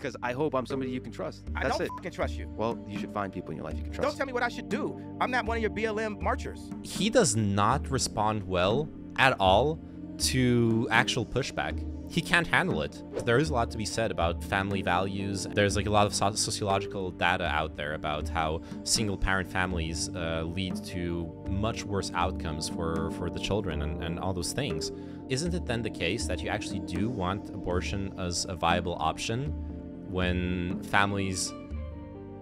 because I hope I'm somebody you can trust. I That's don't it. fucking trust you. Well, you should find people in your life you can trust. Don't tell me what I should do. I'm not one of your BLM marchers. He does not respond well at all to actual pushback. He can't handle it. There is a lot to be said about family values. There's like a lot of sociological data out there about how single-parent families lead to much worse outcomes for the children and all those things. Isn't it then the case that you actually do want abortion as a viable option when families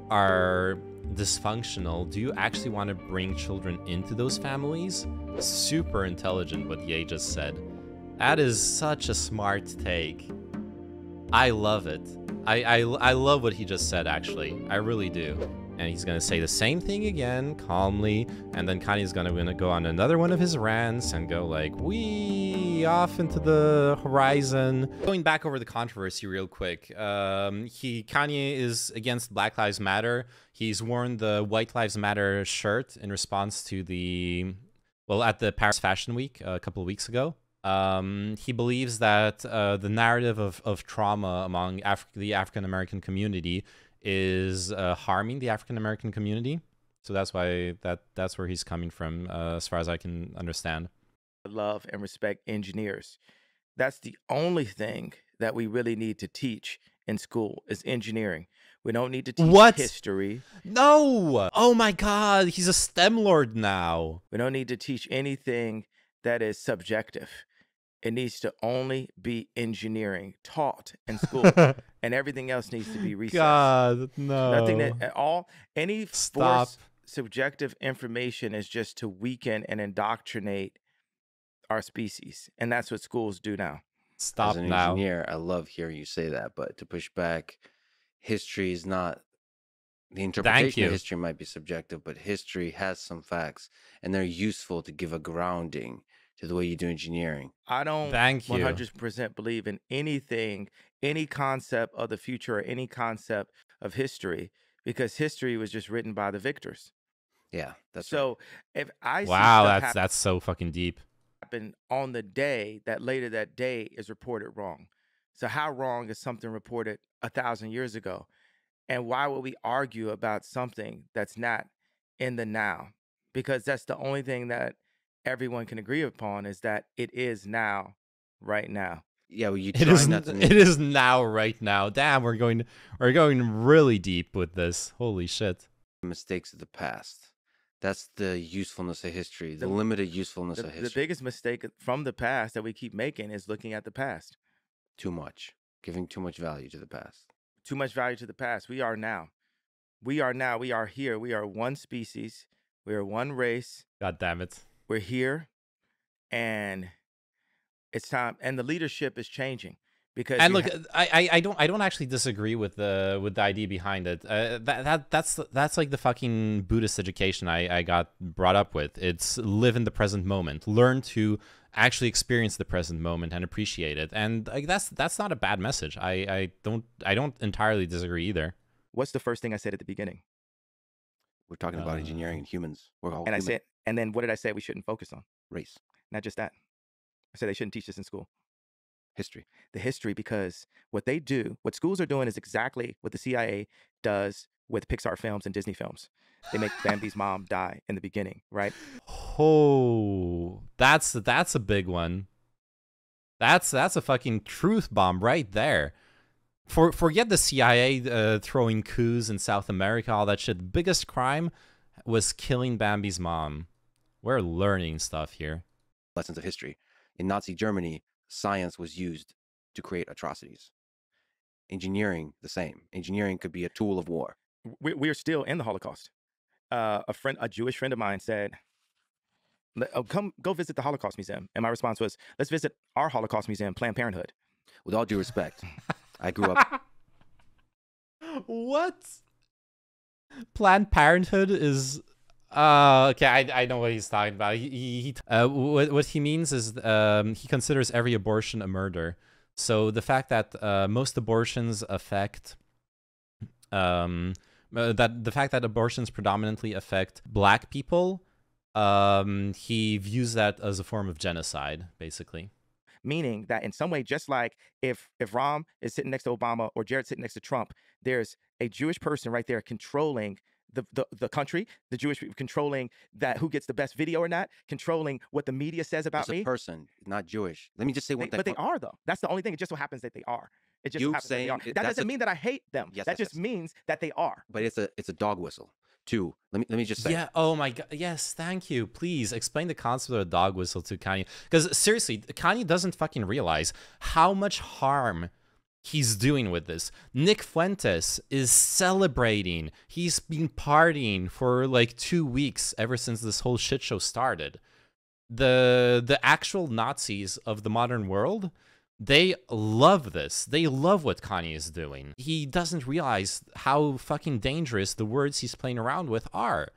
are dysfunctional? Do you actually want to bring children into those families? Super intelligent what Ye just said. That is such a smart take. I love it. I love what he just said, actually. I really do. And he's gonna say the same thing again, calmly, and then Kanye's gonna go on another one of his rants and go like, wee, off into the horizon. Going back over the controversy real quick, Kanye is against Black Lives Matter. He's worn the White Lives Matter shirt in response to at the Paris Fashion Week a couple of weeks ago. He believes that the narrative of trauma among the African-American community is harming the African-American community. So that's why that's where he's coming from, as far as I can understand. Love and respect engineers. That's the only thing that we really need to teach in school is engineering. We don't need to teach history. No! Oh my God, he's a STEM lord now. We don't need to teach anything that is subjective. It needs to only be engineering taught in school, and everything else needs to be recessed. God, no. Nothing at all. Any forced subjective information is just to weaken and indoctrinate our species, and that's what schools do now. As an engineer, I love hearing you say that, but to push back, history is not. The interpretation of history might be subjective, but history has some facts, and they're useful to give a grounding to the way you do engineering. I don't 100% believe in anything, any concept of the future or any concept of history, because history was just written by the victors. Yeah, that's so. If I that's so fucking deep. Happen on the day that later that day is reported wrong. So how wrong is something reported 1,000 years ago? And why would we argue about something that's not in the now? Because that's the only thing that everyone can agree upon is that it is now, right now. Yeah, well, it is now, right now. Damn, we're going really deep with this. Holy shit. Mistakes of the past. That's the usefulness of history, the limited usefulness of history. The biggest mistake from the past that we keep making is looking at the past. Too much. Giving too much value to the past. Too much value to the past. We are now. We are now. We are here. We are one species. We are one race. God damn it. We're here, and it's time. And the leadership is changing because. And look, I don't actually disagree with the idea behind it. That's like the fucking Buddhist education I got brought up with. It's live in the present moment. Learn to actually experience the present moment and appreciate it. And like that's not a bad message. I don't entirely disagree either. What's the first thing I said at the beginning? We're talking about engineering and humans. We're all and human. And then what did I say we shouldn't focus on? Race. Not just that. I said they shouldn't teach this in school. History. The history, because what schools are doing is exactly what the CIA does with Pixar films and Disney films. They make Bambi's mom die in the beginning, right? Oh, that's a big one. That's a fucking truth bomb right there. Forget the CIA throwing coups in South America, all that shit. The biggest crime was killing Bambi's mom. We're learning stuff here. Lessons of history. In Nazi Germany, science was used to create atrocities. Engineering, the same. Engineering could be a tool of war. We're still in the Holocaust. A Jewish friend of mine said, go visit the Holocaust Museum. And my response was, let's visit our Holocaust Museum, Planned Parenthood. With all due respect, I grew up. What? Planned Parenthood is... okay, I know what he's talking about. What he means is he considers every abortion a murder. So the fact that most abortions affect... the fact that abortions predominantly affect Black people, he views that as a form of genocide, basically. meaning that in some way, just like if Ram is sitting next to Obama or Jared sitting next to Trump, there's a Jewish person right there controlling the country, the Jewish people controlling that who gets the best video or not, controlling what the media says about me. It's a person, not Jewish. Let me just say one thing. But they are, though. That's the only thing. It just so happens that they are. It just happens that they are. That doesn't mean that I hate them. Yes, that just means that they are. But it's a dog whistle too. Let me just say. Yeah. Oh my God. Yes. Thank you. Please explain the concept of a dog whistle to Kanye, because seriously, Kanye doesn't fucking realize how much harm he's doing with this. Nick Fuentes is celebrating. He's been partying for like 2 weeks ever since this whole shit show started. The actual Nazis of the modern world, they love this. They love what Kanye is doing. He doesn't realize how fucking dangerous the words he's playing around with are.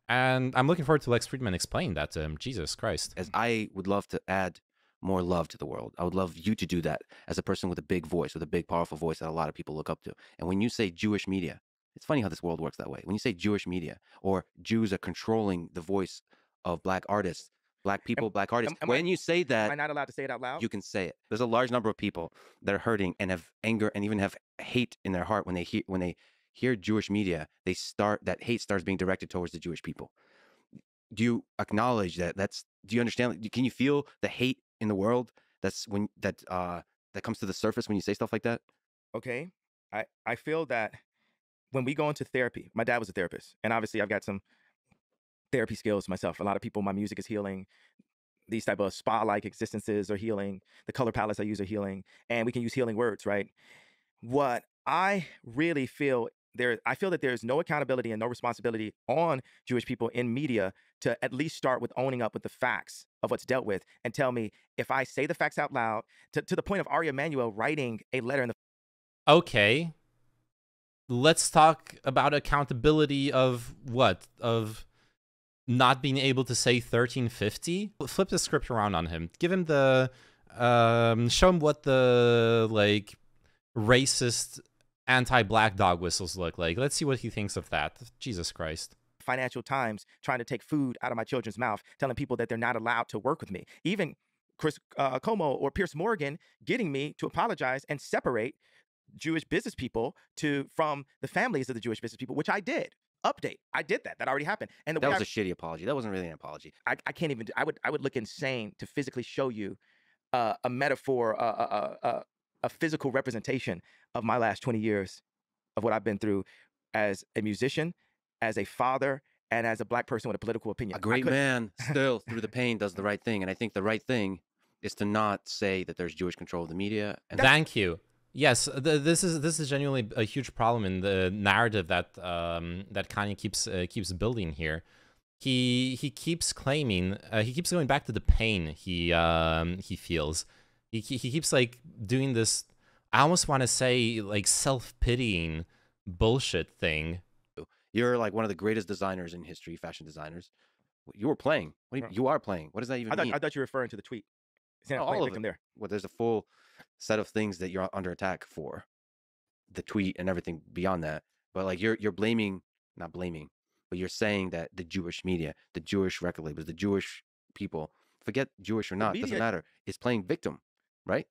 And I'm looking forward to Lex Fridman explaining that to him. Jesus Christ. As I would love to add more love to the world. I would love you to do that as a person with a big voice, with a big, powerful voice that a lot of people look up to. And when you say Jewish media, it's funny how this world works that way. When you say Jewish media or Jews are controlling the voice of black artists, black people, black artists, when you say that, am I not allowed to say it out loud? You can say it. There's a large number of people that are hurting and have anger and even have hate in their heart when they hear Jewish media. That hate starts being directed towards the Jewish people. Do you acknowledge that? Do you understand? Can you feel the hate in the world that comes to the surface when you say stuff like that? Okay. I feel that when we go into therapy, my dad was a therapist, and obviously I've got some therapy skills myself. A lot of people, my music is healing. These type of spa-like existences are healing. The color palettes I use are healing, and we can use healing words, right? What I really feel I feel that there's no accountability and no responsibility on Jewish people in media to at least start with owning up with the facts of what's dealt with and tell me if I say the facts out loud, to the point of Ari Emanuel writing a letter in the... Okay. Let's talk about accountability of what? Of not being able to say 1350? Flip the script around on him. Give him the... show him what the, like, racist anti-black dog whistles look like. Let's see what he thinks of that. Jesus Christ. Financial Times trying to take food out of my children's mouth, telling people that they're not allowed to work with me. Even Chris Como or Pierce Morgan getting me to apologize and separate Jewish business people from the families of the Jewish business people, which I did. Update. I did that. That already happened. And that was a shitty apology. That wasn't really an apology. I can't even. I would look insane to physically show you a metaphor, a physical representation of my last 20 years of what I've been through as a musician, as a father, and as a black person with a political opinion. A great man still through the pain does the right thing. And I think the right thing is to not say that there's Jewish control of the media. And thank you. Yes, this is genuinely a huge problem in the narrative that that Kanye keeps building here. He keeps claiming, he keeps going back to the pain he feels. He keeps like doing this, I almost want to say like self-pitying bullshit thing. You're like one of the greatest designers in history, fashion designers. You were playing. You are playing. What does that even mean? I thought you were referring to the tweet. All of it. There. Well, there's a full set of things that you're under attack for. The tweet and everything beyond that. But like you're not blaming, but you're saying that the Jewish media, the Jewish record labels, the Jewish people, forget Jewish or not, doesn't matter, is playing victim, right?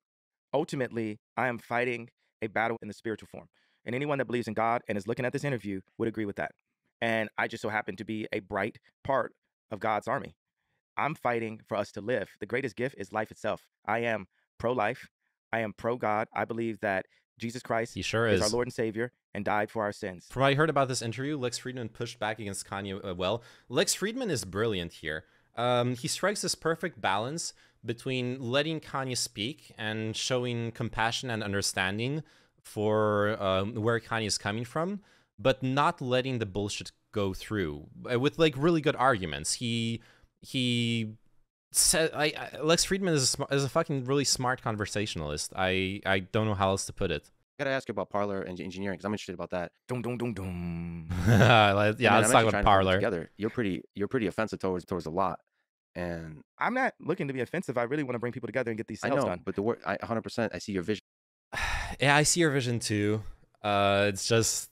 Ultimately, I am fighting a battle in the spiritual form. And anyone that believes in God and is looking at this interview would agree with that. And I just so happen to be a bright part of God's army. I'm fighting for us to live. The greatest gift is life itself. I am pro-life. I am pro-God. I believe that Jesus Christ is our Lord and Savior and died for our sins. From what I heard about this interview, Lex Fridman pushed back against Kanye well. Lex Fridman is brilliant here. He strikes this perfect balance between letting Kanye speak and showing compassion and understanding for where Kanye is coming from, but not letting the bullshit go through with like really good arguments. He said, Lex Fridman is a fucking really smart conversationalist. I don't know how else to put it. I gotta ask you about Parler and engineering because I'm interested about that. Yeah, let's talk about Parler. Together, you're pretty offensive towards a lot. And I'm not looking to be offensive. I really want to bring people together and get these sales done. But the work, 100%, I see your vision. Yeah, I see your vision too. It's just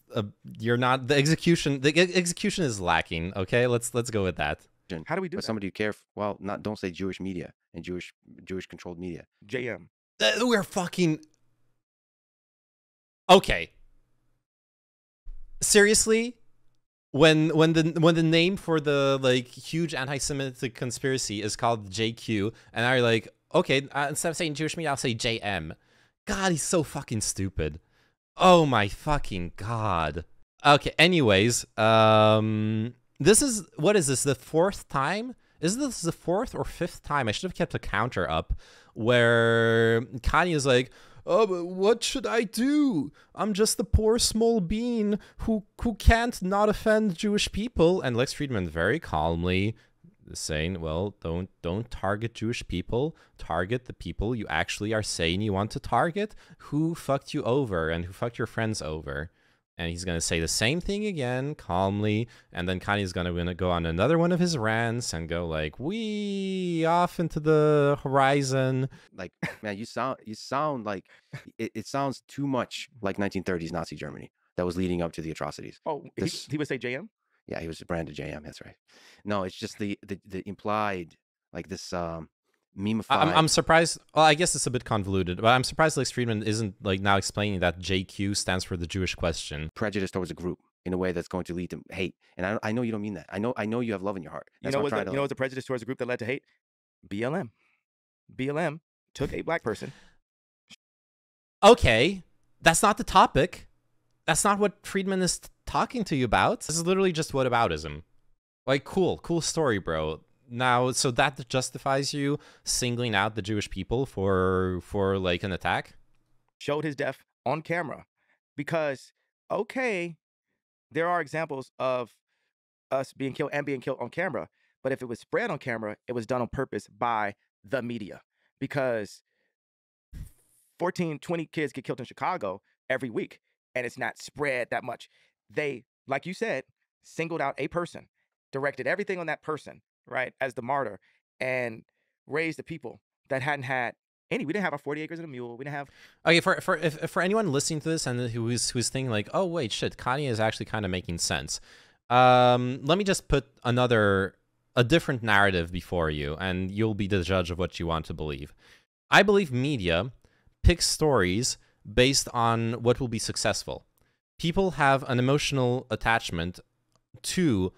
you're not the execution. The execution is lacking. Okay, let's go with that. How do we do but that? somebody who care. Don't say Jewish media and Jewish controlled media. JM. We're fucking okay. Seriously, when the name for the like huge anti-Semitic conspiracy is called JQ, and I'm like, okay, instead of saying Jewish media, I'll say JM. God, he's so fucking stupid. Oh my fucking god. Okay, anyways, this is, what is this, the fourth time? Is this the fourth or fifth time? I should have kept a counter up where Kanye is like, oh, but what should I do? I'm just a poor small bean who can't not offend Jewish people. And Lex Fridman very calmly saying, well, don't target Jewish people. Target the people you actually are saying you want to target, who fucked you over and who fucked your friends over. And he's going to say the same thing again, calmly, and then Kanye's going to go on another one of his rants and go like, "We off into the horizon." Like, man, you sound like it sounds too much like 1930s Nazi Germany that was leading up to the atrocities. Oh, he would say JM? Yeah, he was branded JM. That's right. No, it's just the implied, like this meme. I'm surprised. Well, I guess it's a bit convoluted, but I'm surprised Lex Fridman isn't like now explaining that JQ stands for the Jewish question. Prejudice towards a group in a way that's going to lead to hate. And I know you don't mean that. I know you have love in your heart. That's what's the prejudice towards a group that led to hate? BLM. BLM took a black person. Okay, that's not the topic. That's not what Fridman is talking to you about. This is literally just whataboutism. Like, cool story, bro. Now, so that justifies you singling out the Jewish people for like an attack? Showed his death on camera. Because, okay, there are examples of us being killed and being killed on camera. But if it was spread on camera, it was done on purpose by the media. Because 14, 20 kids get killed in Chicago every week, and it's not spread that much. They, like you said, singled out a person, directed everything on that person, right, as the martyr, and raised the people that hadn't had any. We didn't have our 40 acres and a mule. We didn't have. Okay, for anyone listening to this and who's thinking like, oh wait, shit, Kanye is actually kind of making sense. Let me just put a different narrative before you, and you'll be the judge of what you want to believe. I believe media picks stories based on what will be successful. People have an emotional attachment to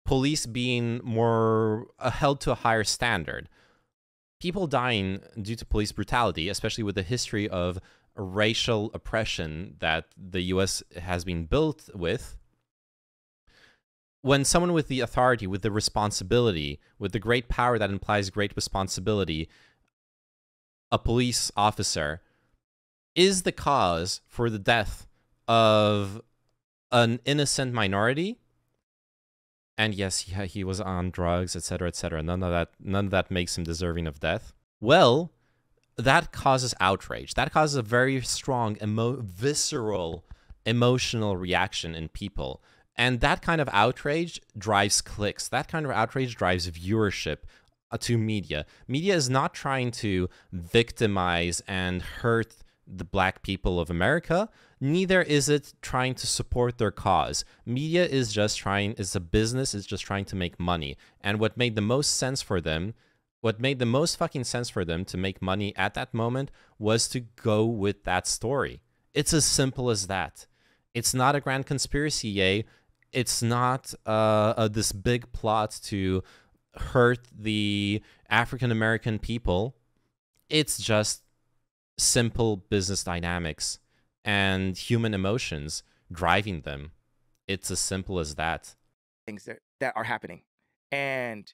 police being more held to a higher standard. People dying due to police brutality, especially with the history of racial oppression that the US has been built with, when someone with the authority, with the responsibility, with the great power that implies great responsibility, a police officer, is the cause for the death of an innocent minority, and yes, he was on drugs, etc., etc. None of that makes him deserving of death. Well, that causes outrage. That causes a very strong, visceral, emotional reaction in people. And that kind of outrage drives clicks. That kind of outrage drives viewership to media. Media is not trying to victimize and hurt the black people of America. Neither is it trying to support their cause. Media is just trying, it's a business, it's just trying to make money. And what made the most sense for them, what made the most fucking sense for them to make money at that moment was to go with that story. It's as simple as that. It's not a grand conspiracy, yay. It's not this big plot to hurt the African-American people. It's just simple business dynamics and human emotions driving them. It's as simple as that. Things that are happening. And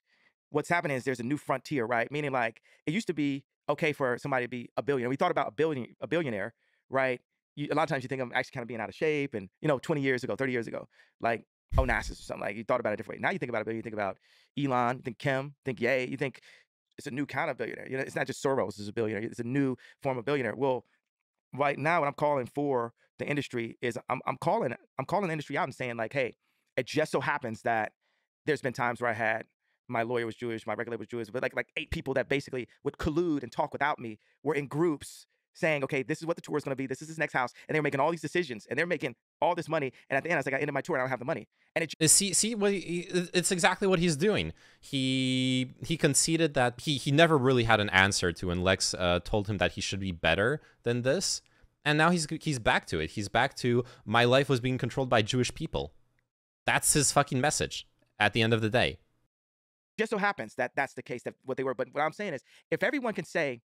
what's happening is there's a new frontier, right? Meaning, like, it used to be okay for somebody to be a billionaire. We thought about a billionaire, right? A lot of times you think I'm actually kind of being out of shape. And, 20 years ago, 30 years ago, like Onassis or something, like you thought about it a different way. Now you think about a billionaire, you think about Elon, you think Kim, you think Ye, you think it's a new kind of billionaire. It's not just Soros is a billionaire. It's a new form of billionaire. Well, right now, what I'm calling for the industry is I'm calling the industry out and saying, like, hey, it just so happens that there's been times where I had my lawyer was Jewish, my regulator was Jewish, but like 8 people that basically would collude and talk without me were in groups saying, okay, this is what the tour is going to be. This is his next house. And they're making all these decisions and they're making all this money. And at the end, I was like, I ended my tour and I don't have the money. And see what it's exactly what he's doing. He conceded that he never really had an answer to when Lex told him that he should be better than this. And now he's back to it. He's back to, my life was being controlled by Jewish people. That's his fucking message at the end of the day. Just so happens that that's the case, that what they were. But what I'm saying is, if everyone can say,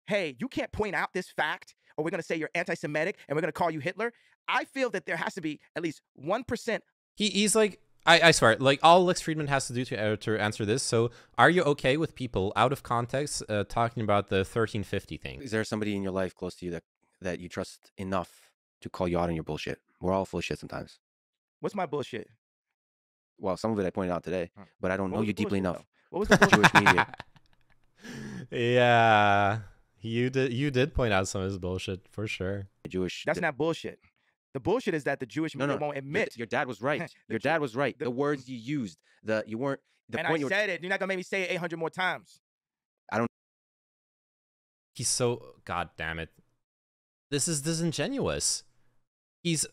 hey, you can't point out this fact, or we're going to say you're anti-Semitic and we're going to call you Hitler, I feel that there has to be at least 1%. He's like, I swear, like, all Lex Fridman has to do to answer this. So are you okay with people out of context talking about the 1350 thing? Is there somebody in your life close to you that you trust enough to call you out on your bullshit? We're all full of shit sometimes. What's my bullshit? Well, some of it I pointed out today, but I don't know you deeply enough. What was the Jewish media? Yeah, you did point out some of his bullshit for sure. Jewish. That's not bullshit. The bullshit is that the Jewish media won't admit. Your dad was right. Your dad was right. The words you used, you weren't. And I said it. You're not gonna make me say it 800 more times. I don't. He's so, god damn it. This is disingenuous. He's.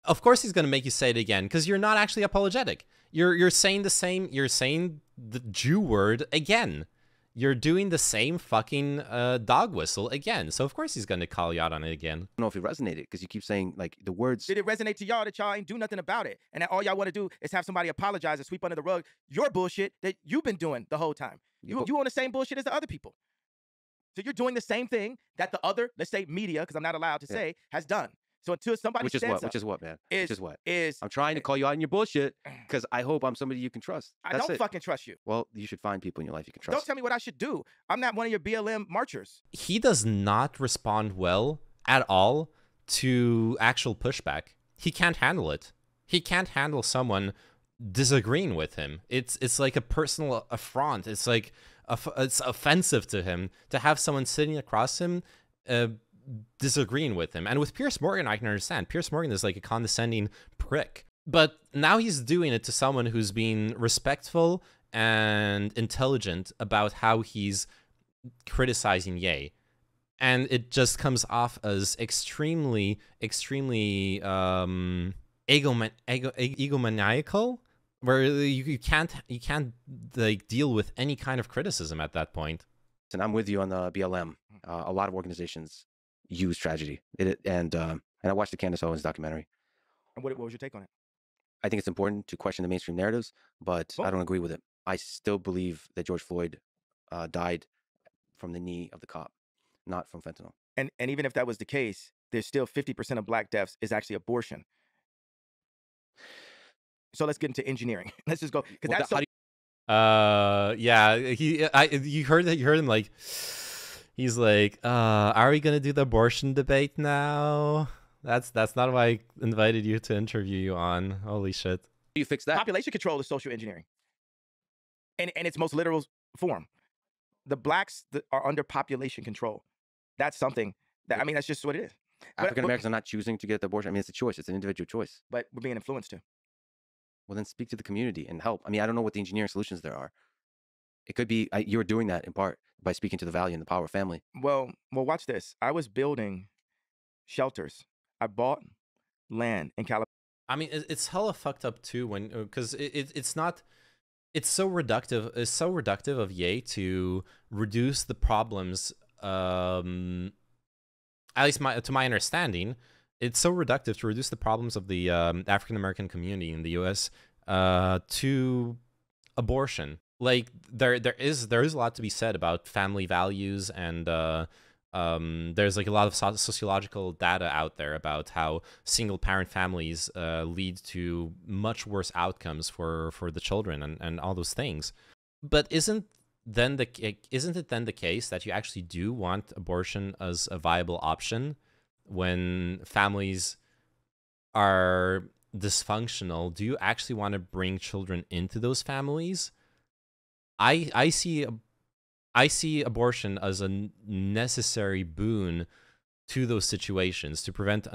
Of course he's gonna make you say it again, because you're not actually apologetic. You're saying the same. You're saying the Jew word again. You're doing the same fucking dog whistle again. So of course he's gonna call you out on it again. I don't know if it resonated, because you keep saying like the words. Did it resonate to y'all that y'all ain't do nothing about it, and that all y'all want to do is have somebody apologize and sweep under the rug your bullshit that you've been doing the whole time? You on the same bullshit as the other people. So you're doing the same thing that the other, let's say media, because I'm not allowed to say, has done. So until somebody Which is what, man? I'm trying to call you out on your bullshit because I hope I'm somebody you can trust. I don't fucking trust you. Well, you should find people in your life you can trust. Don't tell me what I should do. I'm not one of your BLM marchers. He does not respond well at all to actual pushback. He can't handle it. He can't handle someone disagreeing with him. It's like a personal affront. It's like it's offensive to him to have someone sitting across him disagreeing with him. And with Piers Morgan, I can understand. Piers Morgan is like a condescending prick. But now he's doing it to someone who's being respectful and intelligent about how he's criticizing Ye. And it just comes off as extremely, extremely egomaniacal, where you can't like deal with any kind of criticism at that point. And I'm with you on the BLM. A lot of organizations use tragedy, and I watched the Candace Owens documentary. And what was your take on it? I think it's important to question the mainstream narratives, but I don't agree with it. I still believe that George Floyd died from the knee of the cop, not from fentanyl. And even if that was the case, there's still 50% of black deaths is actually abortion. So let's get into engineering. Let's just go, because that's yeah, you heard him like, he's like, are we gonna do the abortion debate now? That's not what I invited you to interview you on. Holy shit. You fix that. Population control is social engineering. And its most literal form. The blacks that are under population control. That's something that, I mean, that's just what it is. African Americans are not choosing to get the abortion. I mean, it's a choice. It's an individual choice. But we're being influenced to. Well, then speak to the community and help. I mean, I don't know what the engineering solutions there are. It could be you're doing that in part by speaking to the value and the power of family. Well, watch this. I was building shelters. I bought land in California. I mean, it's hella fucked up too, when because it's not. It's so reductive. It's so reductive of Ye to reduce the problems. At least to my understanding, it's so reductive to reduce the problems of the African American community in the U.S. To abortion. Like there is a lot to be said about family values, and there's like a lot of sociological data out there about how single parent families lead to much worse outcomes for the children and all those things. But isn't it then the case that you actually do want abortion as a viable option when families are dysfunctional? Do you actually want to bring children into those families? I see abortion as a necessary boon to those situations to prevent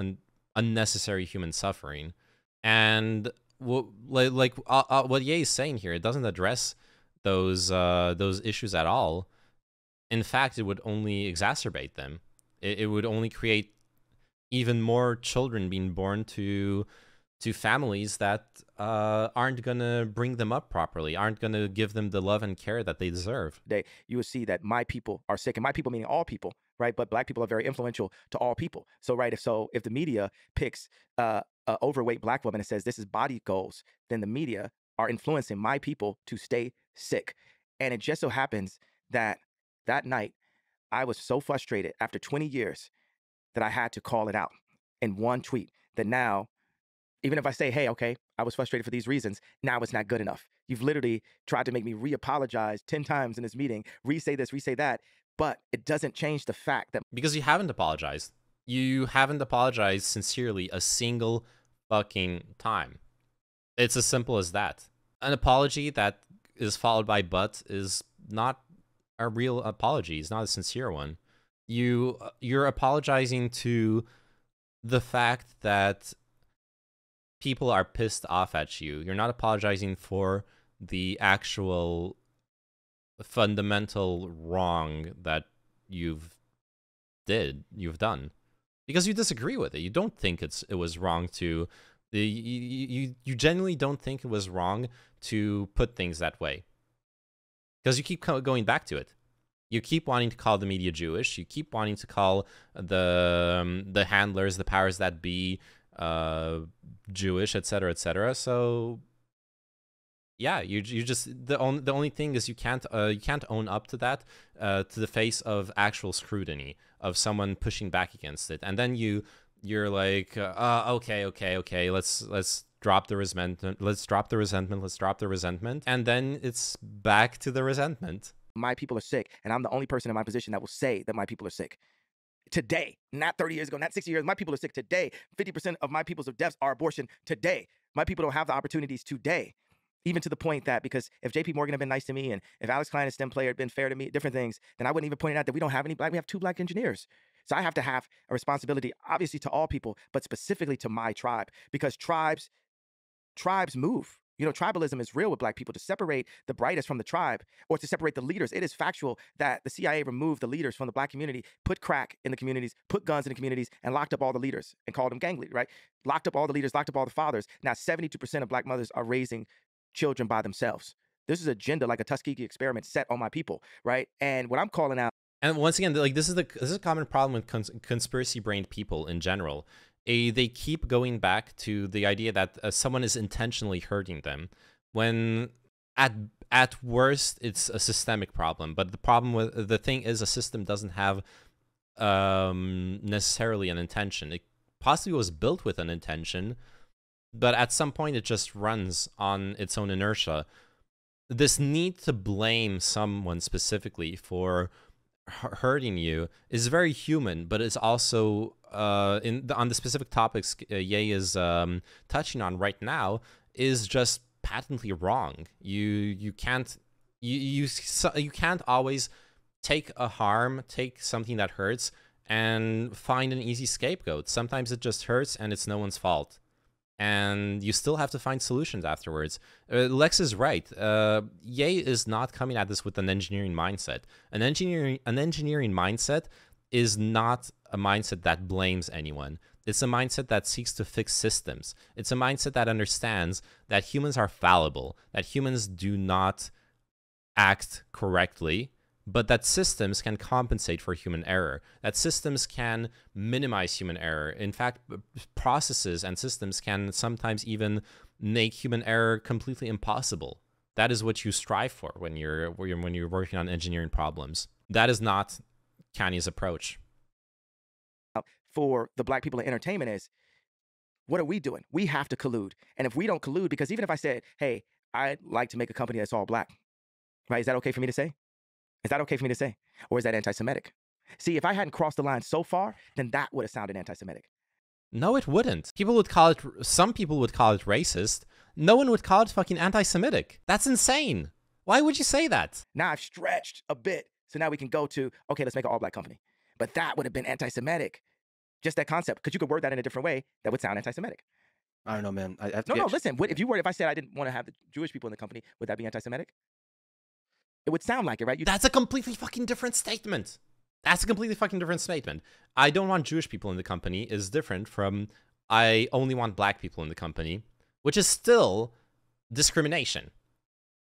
unnecessary human suffering. And what Ye is saying here, it doesn't address those issues at all. In fact, it would only exacerbate them. It would only create even more children being born to families that aren't gonna bring them up properly, aren't gonna give them the love and care that they deserve. You will see that my people are sick, and my people meaning all people, right? But Black people are very influential to all people. So, right, if the media picks an overweight Black woman and says this is body goals, then the media are influencing my people to stay sick. And it just so happens that that night I was so frustrated after 20 years that I had to call it out in one tweet. That now, even if I say, hey, okay, I was frustrated for these reasons, now it's not good enough. You've literally tried to make me re-apologize 10 times in this meeting, re-say this, re-say that, but it doesn't change the fact that... Because you haven't apologized. You haven't apologized sincerely a single fucking time. It's as simple as that. An apology that is followed by but is not a real apology. It's not a sincere one. You're apologizing to the fact that people are pissed off at you. You're not apologizing for the actual fundamental wrong that you've done, because you disagree with it. You don't think it was wrong to you genuinely don't think it was wrong to put things that way, because you keep going back to it. You keep wanting to call the media Jewish. You keep wanting to call the handlers, the powers that be, Jewish, etc., etc. So yeah, you just the only thing is you can't own up to that, to the face of actual scrutiny of someone pushing back against it, and then you're like, okay, let's drop the resentment, let's drop the resentment, and then it's back to the resentment. My people are sick, and I'm the only person in my position that will say that my people are sick. Today, not 30 years ago, not 60 years, my people are sick today. 50% of my people's deaths are abortion today. My people don't have the opportunities today. Even to the point that, because if JP Morgan had been nice to me, and if Alex Klein, a STEM player, had been fair to me, different things, then I wouldn't even point out that we don't have any Black, we have 2 Black engineers. So I have to have a responsibility, obviously to all people, but specifically to my tribe, because tribes move. You know, tribalism is real with Black people. To separate the brightest from the tribe, or to separate the leaders, it is factual that the CIA removed the leaders from the Black community, put crack in the communities, put guns in the communities, and locked up all the leaders and called them gang leaders, right? Locked up all the leaders, locked up all the fathers. Now, 72% of Black mothers are raising children by themselves. This is agenda, like a Tuskegee experiment set on my people, right? And what I'm calling out... And once again, like this is a common problem with conspiracy-brained people in general. They keep going back to the idea that someone is intentionally hurting them, when at worst it's a systemic problem. But the thing is, a system doesn't have necessarily an intention. It possibly was built with an intention, but at some point it just runs on its own inertia. This need to blame someone specifically for hurting you is very human, but it's also on the specific topics Ye is touching on right now is just patently wrong. You can't always take something that hurts and find an easy scapegoat. Sometimes it just hurts and it's no one's fault, and you still have to find solutions afterwards. Lex is right. Ye is not coming at this with an engineering mindset. An engineering mindset is not a mindset that blames anyone. It's a mindset that seeks to fix systems. It's a mindset that understands that humans are fallible, that humans do not act correctly, but that systems can compensate for human error, that systems can minimize human error. In fact, processes and systems can sometimes even make human error completely impossible. That is what you strive for when you're working on engineering problems. That is not Kanye's approach. For the Black people in entertainment is, what are we doing? We have to collude. And if we don't collude, because even if I said, hey, I'd like to make a company that's all Black, right? Is that okay for me to say? Is that okay for me to say? Or is that anti-Semitic? See, if I hadn't crossed the line so far, then that would have sounded anti-Semitic. No, it wouldn't. Some people would call it racist. No one would call it fucking anti-Semitic. That's insane. Why would you say that? Now I've stretched a bit. So now we can go to, okay, let's make an all-Black company. But that would have been anti-Semitic. Just that concept. Because you could word that in a different way that would sound anti-Semitic. I don't know, man. No, listen. If I said I didn't want to have the Jewish people in the company, would that be anti-Semitic? It would sound like it, right? That's a completely fucking different statement. That's a completely fucking different statement. I don't want Jewish people in the company is different from I only want black people in the company, which is still discrimination.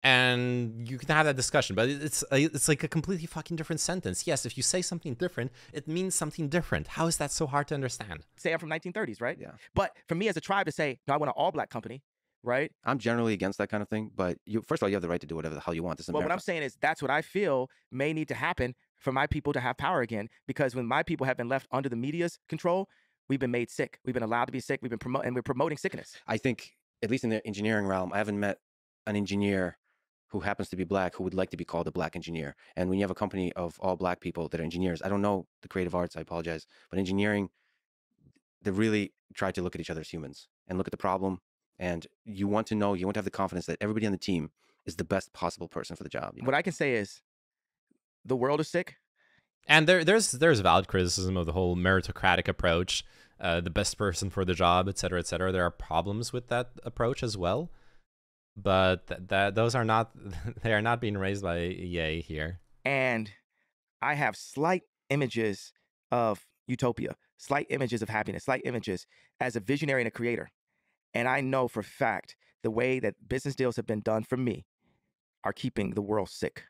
And you can have that discussion, but it's like a completely fucking different sentence. Yes, if you say something different, it means something different. How is that so hard to understand? Say I'm from 1930s, right? Yeah. But for me as a tribe to say, no, I want an all-black company, right? I'm generally against that kind of thing, but first of all, you have the right to do whatever the hell you want. Well, what I'm saying is that's what I feel may need to happen for my people to have power again, because when my people have been left under the media's control, we've been made sick. We've been allowed to be sick. We've been we're promoting sickness. I think, at least in the engineering realm, I haven't met an engineer who happens to be black who would like to be called a black engineer. And when you have a company of all black people that are engineers, I don't know the creative arts, I apologize, but engineering, they really try to look at each other as humans and look at the problem. And you want to have the confidence that everybody on the team is the best possible person for the job. What I can say is the world is sick. And there's valid criticism of the whole meritocratic approach, the best person for the job, et cetera, et cetera. There are problems with that approach as well. But those are not, they are not being raised by Ye here. And I have slight images of utopia, slight images of happiness, slight images as a visionary and a creator. And I know for a fact the way that business deals have been done for me are keeping the world sick.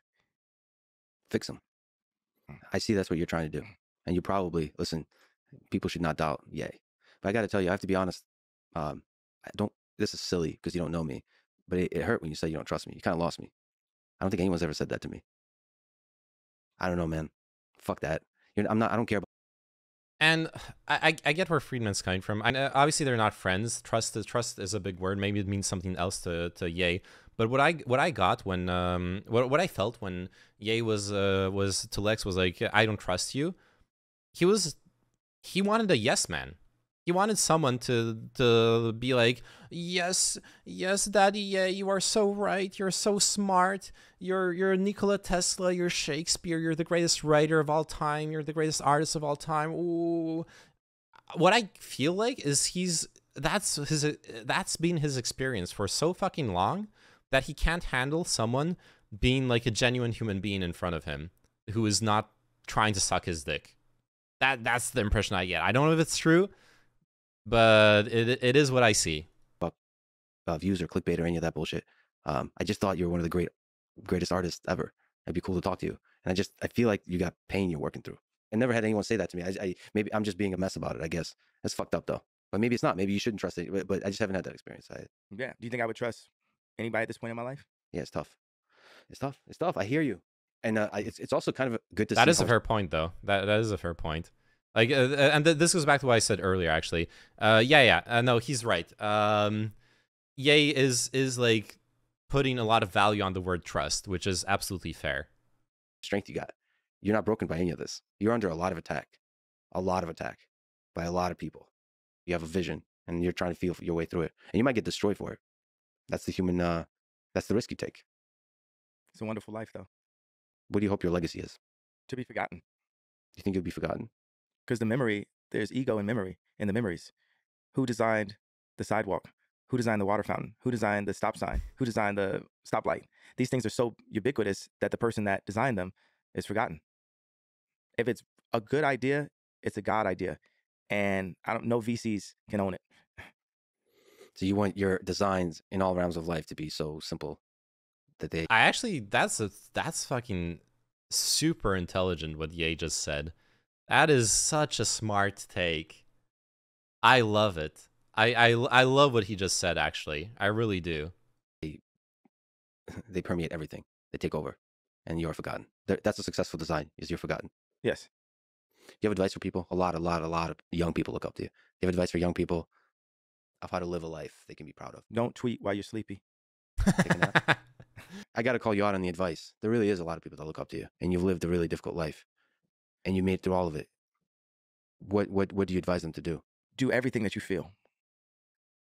Fix them. I see that's what you're trying to do. And you probably, listen, people should not doubt Ye. But I got to tell you, I have to be honest. This is silly because you don't know me. But it hurt when you said you don't trust me. You kind of lost me. I don't think anyone's ever said that to me. I don't know, man. Fuck that. I don't care about. And I get where Fridman's coming from. And obviously they're not friends. Trust is a big word. Maybe it means something else to Ye. But what I got when what I felt when Ye was to Lex was like, I don't trust you. He wanted a yes man. He wanted someone to be like, yes, Daddy, yeah, you are so right. You're so smart. You're Nikola Tesla. You're Shakespeare. You're the greatest writer of all time. You're the greatest artist of all time. Ooh. What I feel like is that's been his experience for so fucking long that he can't handle someone being like a genuine human being in front of him who is not trying to suck his dick. That's the impression I get. I don't know if it's true, but it is what I see. Views or clickbait or any of that bullshit. I just thought you were one of the greatest artists ever. It'd be cool to talk to you. And I feel like you got pain you're working through. I never had anyone say that to me. Maybe I'm just being a mess about it, I guess. That's fucked up though. But maybe it's not. Maybe you shouldn't trust it. But I just haven't had that experience. Yeah. Do you think I would trust anybody at this point in my life? Yeah, it's tough. It's tough. I hear you. And it's also kind of good to see. That is a fair point though. That is a fair point. Like, and this goes back to what I said earlier, actually. No, he's right. Ye is like putting a lot of value on the word trust, which is absolutely fair. Strength you got. You're not broken by any of this. You're under a lot of attack by a lot of people. You have a vision and you're trying to feel your way through it. And you might get destroyed for it. That's the risk you take. It's a wonderful life though. What do you hope your legacy is? To be forgotten. You think you'll be forgotten? Because there's ego in memory, in the memories. Who designed the sidewalk? Who designed the water fountain? Who designed the stop sign? Who designed the stoplight? These things are so ubiquitous that the person that designed them is forgotten. If it's a good idea, it's a God idea. And no VCs can own it. So you want your designs in all realms of life to be so simple that they... That's fucking super intelligent what Ye just said. That is such a smart take. I love it. I love what he just said, actually. I really do. They permeate everything. They take over. And you're forgotten. That's a successful design, is you're forgotten. Yes. Do you have advice for people? A lot of young people look up to you. Do you have advice for young people of how to live a life they can be proud of? Don't tweet while you're sleepy. Take a nap. I got to call you out on the advice. There really is a lot of people that look up to you. And you've lived a really difficult life. And you made it through all of it. What do you advise them to do? Do everything that you feel.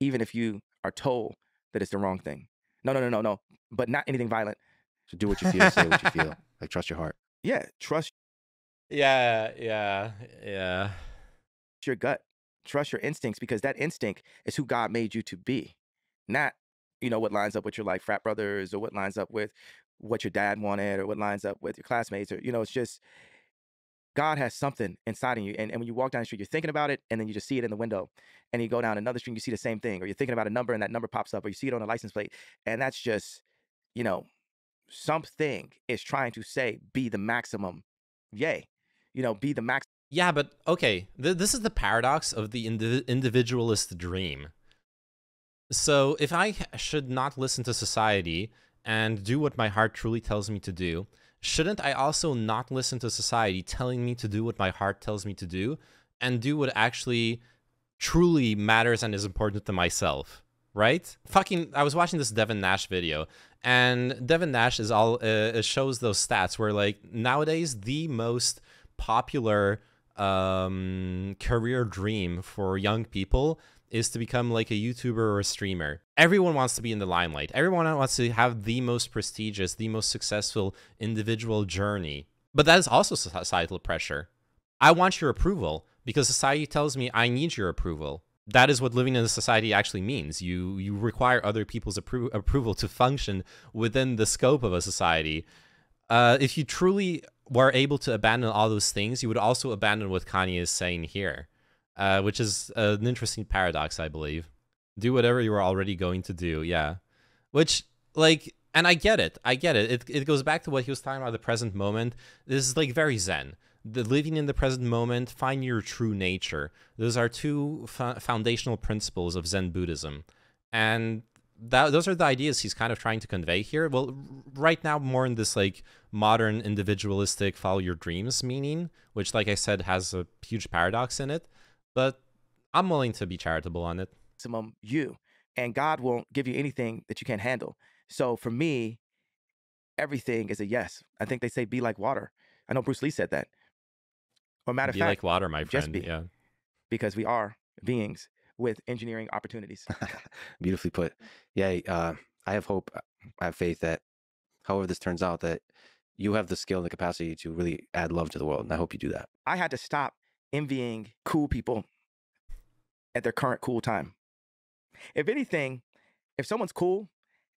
Even if you are told that it's the wrong thing. No. But not anything violent. So do what you feel, say what you feel. Like, trust your heart. Yeah, trust. Yeah. Your gut. Trust your instincts, because that instinct is who God made you to be. Not, what lines up with your like frat brothers or what lines up with what your dad wanted or what lines up with your classmates, or, you know, it's just God has something inside of you. And when you walk down the street, you're thinking about it, and then you just see it in the window. And you go down another street, you see the same thing, or you're thinking about a number and that number pops up, or you see it on a license plate. And that's just, you know, something is trying to say, be the maximum. Yay. You know, be the max. Yeah, but okay, this is the paradox of the individualist dream. So if I should not listen to society and do what my heart truly tells me to do, shouldn't I also not listen to society telling me to do what my heart tells me to do, and do what actually truly matters and is important to myself, right? I was watching this Devin Nash video, and Devin Nash is all shows those stats where, like, nowadays the most popular career dream for young people is to become like a YouTuber or a streamer. Everyone wants to be in the limelight. Everyone wants to have the most prestigious, the most successful individual journey. But that is also societal pressure. I want your approval because society tells me I need your approval. That is what living in a society actually means. You require other people's approval to function within the scope of a society. If you truly were able to abandon all those things, you would also abandon what Kanye is saying here. Which is an interesting paradox, I believe. Do whatever you were already going to do, yeah. Which, like, and I get it. It goes back to what he was talking about, the present moment. This is, like, very Zen. The living in the present moment, find your true nature. Those are two foundational principles of Zen Buddhism. And those are the ideas he's kind of trying to convey here. Well, right now, more in this, like, modern, individualistic, follow your dreams meaning, which, like I said, has a huge paradox in it. But I'm willing to be charitable on it. Maximum you, and God won't give you anything that you can't handle. So for me, everything is a yes. I think they say be like water. I know Bruce Lee said that. Or matter of fact, be like water, my friend. Just be, yeah, because we are beings with engineering opportunities. Beautifully put. Yeah, I have hope. I have faith that, however this turns out, that you have the skill and the capacity to really add love to the world, and I hope you do that. I had to stop envying cool people at their current cool time. If anything, if someone's cool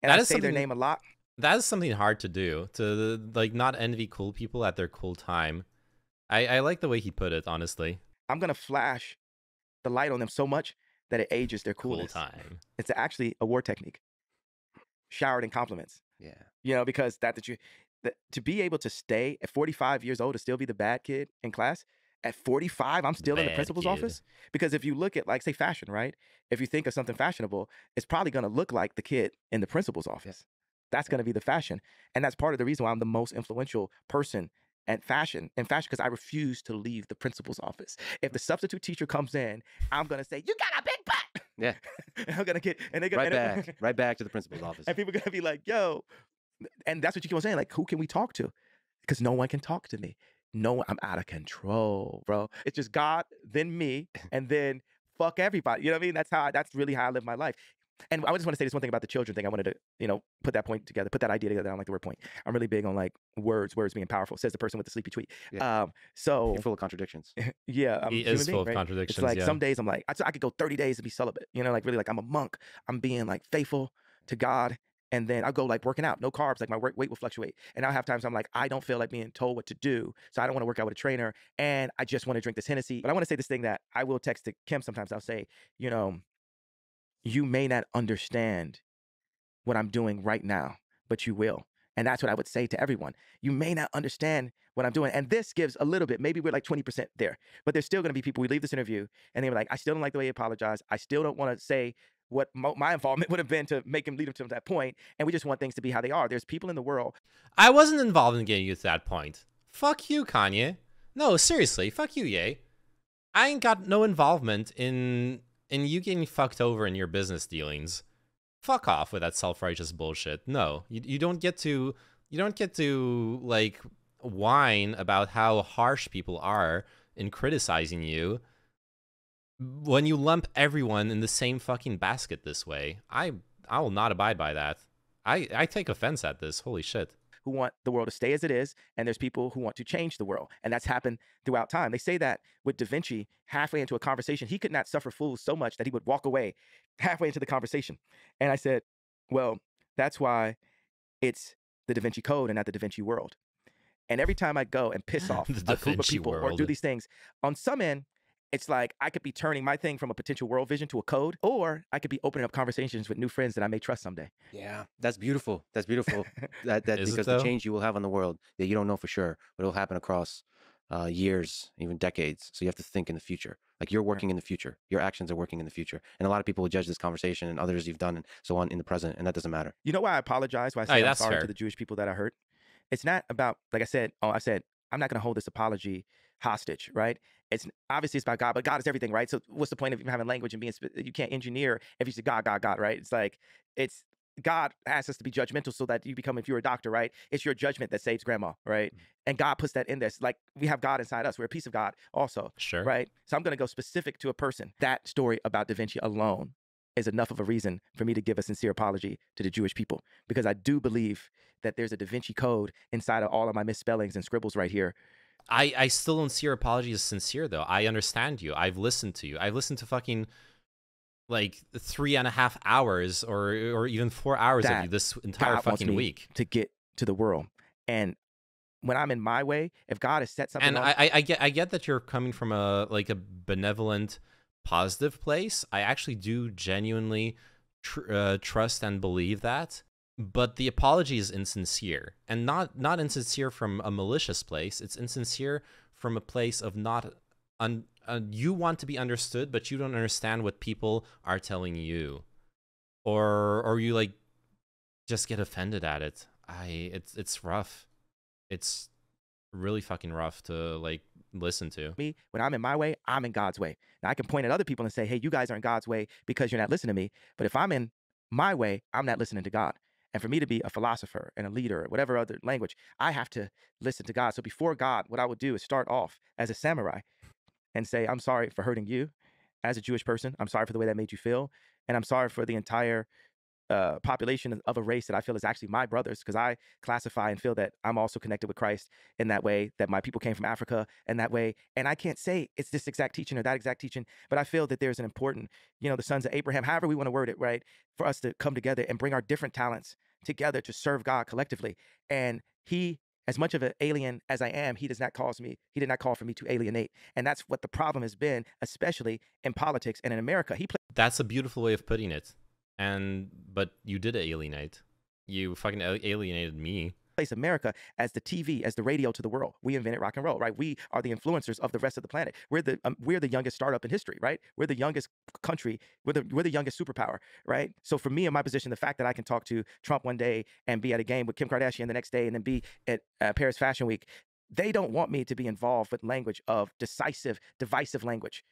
and I say their name a lot, that is something hard to do, to, like, not envy cool people at their cool time. I like the way he put it, honestly. I'm gonna flash the light on them so much that it ages their coolness. Cool time. It's actually a war technique. Showered in compliments. Yeah. You know, because to be able to stay at 45 years old to still be the bad kid in class. At 45, I'm still in the principal's office. Because if you look at, like, say, fashion, right? If you think of something fashionable, it's probably going to look like the kid in the principal's office. That's going to be the fashion. And that's part of the reason why I'm the most influential person at fashion, because I refuse to leave the principal's office. If the substitute teacher comes in, I'm going to say, you got a big butt. Yeah. And I'm going to get, and they're going to right back to the principal's office. And people are going to be like, yo. And that's what you keep on saying. Like, who can we talk to? Because no one can talk to me. No, I'm out of control, bro. It's just God, then me, and then fuck everybody. You know what I mean? That's really how I live my life. And I just want to say this one thing about the children thing. I wanted to, you know, put that point together, put that idea together. I don't like the word point. I'm really big on, like, words being powerful, says the person with the sleepy tweet. Yeah. So you're full of contradictions. Yeah. He is full of contradictions. It's like some days I'm like, I could go 30 days and be celibate. You know, like, really, like, I'm a monk. I'm being, like, faithful to God. And then I'll go, like, working out, no carbs, like, my weight will fluctuate. And I'll have times I'm like, I don't feel like being told what to do. So I don't want to work out with a trainer. And I just want to drink this Hennessy. But I want to say this thing that I will text to Kim sometimes. I'll say, you know, you may not understand what I'm doing right now, but you will. And that's what I would say to everyone. You may not understand what I'm doing. And this gives a little bit, maybe we're like 20% there, but there's still going to be people, we leave this interview and they're like, I still don't like the way he apologized. I still don't want to say what my involvement would have been to make him lead him to that point. And we just want things to be how they are. There's people in the world. I wasn't involved in getting you to that point. Fuck you, Kanye. No, seriously, fuck you, Ye. I ain't got no involvement in you getting fucked over in your business dealings. Fuck off with that self-righteous bullshit. No, you don't get to like whine about how harsh people are in criticizing you when you lump everyone in the same fucking basket this way. I will not abide by that. I take offense at this. Holy shit. Who want the world to stay as it is, and there's people who want to change the world. And that's happened throughout time. They say that with Da Vinci, halfway into a conversation, he could not suffer fools so much that he would walk away halfway into the conversation. And I said, well, that's why it's the Da Vinci Code and not the Da Vinci world. And every time I go and piss off a group of people or do these things, on some end, it's like I could be turning my thing from a potential world vision to a code, or I could be opening up conversations with new friends that I may trust someday. Yeah, that's beautiful. That's beautiful. that because the change you will have on the world that you don't know for sure, but it'll happen across years, even decades. So you have to think in the future. Like you're working in the future. Your actions are working in the future. And a lot of people will judge this conversation and others you've done and so on in the present, and that doesn't matter. You know why I apologize? Why I say I'm sorry to the Jewish people that I hurt? It's not about, like I said, I'm not going to hold this apology hostage, right? It's obviously it's about God, but God is everything, right? So what's the point of even having language and being, you can't engineer if you say God, God, God, right? It's like, God asks us to be judgmental so that you become, if you're a doctor, right? It's your judgment that saves grandma, right? And God puts that in there. It's like we have God inside us. We're a piece of God also, sure, right? So I'm going to go specific to a person. That story about Da Vinci alone is enough of a reason for me to give a sincere apology to the Jewish people, because I do believe that there's a Da Vinci Code inside of all of my misspellings and scribbles right here. I still don't see your apology as sincere, though. I understand you. I've listened to you. I've listened to fucking like 3.5 hours or even 4 hours of you this entire God fucking week to get to the world. And when I'm in my way, if God has set something, and I get that you're coming from a benevolent, positive place. I actually do genuinely trust and believe that. But the apology is insincere, and not insincere from a malicious place. It's insincere from a place of you want to be understood, but you don't understand what people are telling you, or you like just get offended at it. It's rough. It's really fucking rough to like listen to. Me, when I'm in my way, I'm in God's way. Now I can point at other people and say, hey, you guys are in God's way because you're not listening to me. But if I'm in my way, I'm not listening to God. And for me to be a philosopher and a leader or whatever other language, I have to listen to God. So before God, what I would do is start off as a samurai and say, I'm sorry for hurting you as a Jewish person. I'm sorry for the way that made you feel. And I'm sorry for the entire population of a race that I feel is actually my brothers, because I classify and feel that I'm also connected with Christ in that way, that my people came from Africa in that way. And I can't say it's this exact teaching or that exact teaching, but I feel that there's an important, the sons of Abraham, however we want to word it, right? For us to come together and bring our different talents together to serve God collectively. And he, as much of an alien as I am, he did not call for me to alienate. And that's what the problem has been, especially in politics and in America. That's a beautiful way of putting it. But you did alienate. You fucking alienated me. Place America as the TV, as the radio to the world. We invented rock and roll, right? We are the influencers of the rest of the planet. We're the youngest startup in history, right? We're the youngest country. We're the youngest superpower, right? So for me in my position, the fact that I can talk to Trump one day and be at a game with Kim Kardashian the next day and then be at Paris Fashion Week, they don't want me to be involved with language of divisive language,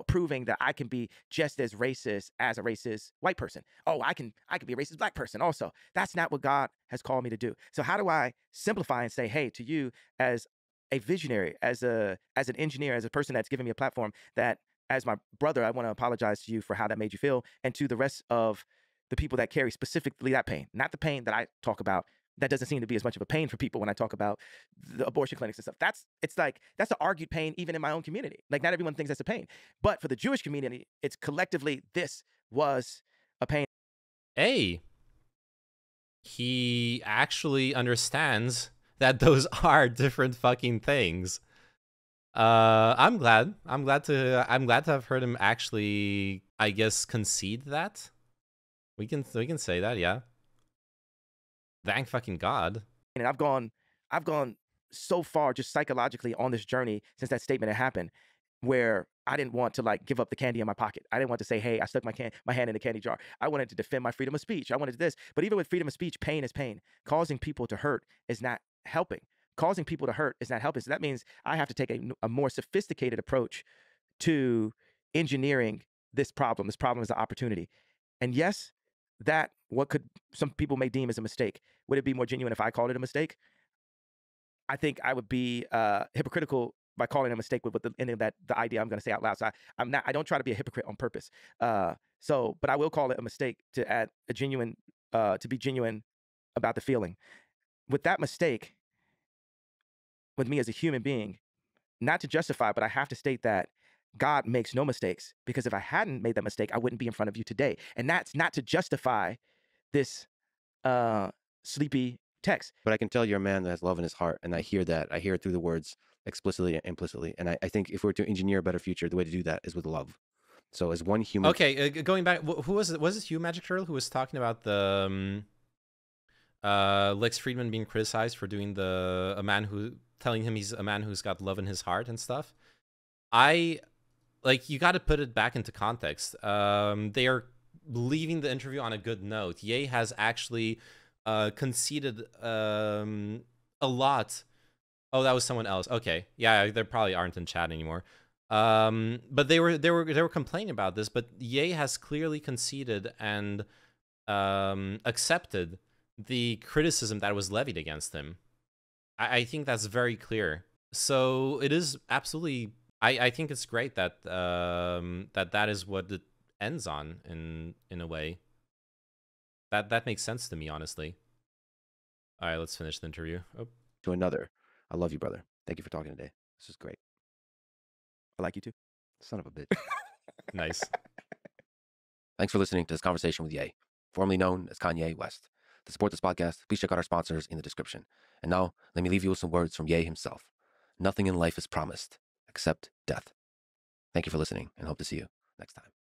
proving that I can be just as racist as a racist white person. Oh, I can be a racist black person also. That's not what God has called me to do. So how do I simplify and say, hey, to you as a visionary, as an engineer, as a person that's given me a platform, that as my brother, I want to apologize to you for how that made you feel, and to the rest of the people that carry specifically that pain, not the pain that I talk about. That doesn't seem to be as much of a pain for people when I talk about the abortion clinics and stuff. That's the argued pain even in my own community. Like not everyone thinks that's a pain. But for the Jewish community, it's collectively, this was a pain. Hey, he actually understands that those are different fucking things. I'm glad to have heard him actually, I guess, concede that. We can say that, yeah. Thank fucking God. And I've gone so far just psychologically on this journey since that statement had happened, where I didn't want to like give up the candy in my pocket. I didn't want to say, hey, I stuck my hand in the candy jar. I wanted to defend my freedom of speech. I wanted this. But even with freedom of speech, pain is pain. Causing people to hurt is not helping. Causing people to hurt is not helping. So that means I have to take a more sophisticated approach to engineering this problem. This problem is an opportunity. And yes, that what could some people may deem as a mistake. Would it be more genuine if I called it a mistake? I think I would be hypocritical by calling it a mistake with the ending of the idea I'm going to say out loud. So I don't try to be a hypocrite on purpose. But I will call it a mistake to add a genuine, to be genuine about the feeling. With that mistake, with me as a human being, not to justify, but I have to state that God makes no mistakes, because if I hadn't made that mistake, I wouldn't be in front of you today. And that's not to justify this sleepy text. But I can tell you're a man that has love in his heart, and I hear that. I hear it through the words explicitly and implicitly. And I think if we're to engineer a better future, the way to do that is with love. So as one human. Okay, going back, who was it? Was it you, Magic Turtle, who was talking about the Lex Fridman being criticized for doing a man who telling him he's a man who's got love in his heart and stuff? You got to put it back into context. They are leaving the interview on a good note. Ye has actually conceded a lot. Oh, that was someone else. Okay, yeah, they probably aren't in chat anymore. But they were complaining about this. But Ye has clearly conceded and accepted the criticism that was levied against him. I think that's very clear. So it is absolutely. I think it's great that that is what it ends on in a way. That makes sense to me, honestly. All right, let's finish the interview. Oh. To another. I love you, brother. Thank you for talking today. This is great. I like you too. Son of a bitch. Nice. Thanks for listening to this conversation with Ye, formerly known as Kanye Ye West. To support this podcast, please check out our sponsors in the description. And now, let me leave you with some words from Ye himself. Nothing in life is promised except death. Thank you for listening, and hope to see you next time.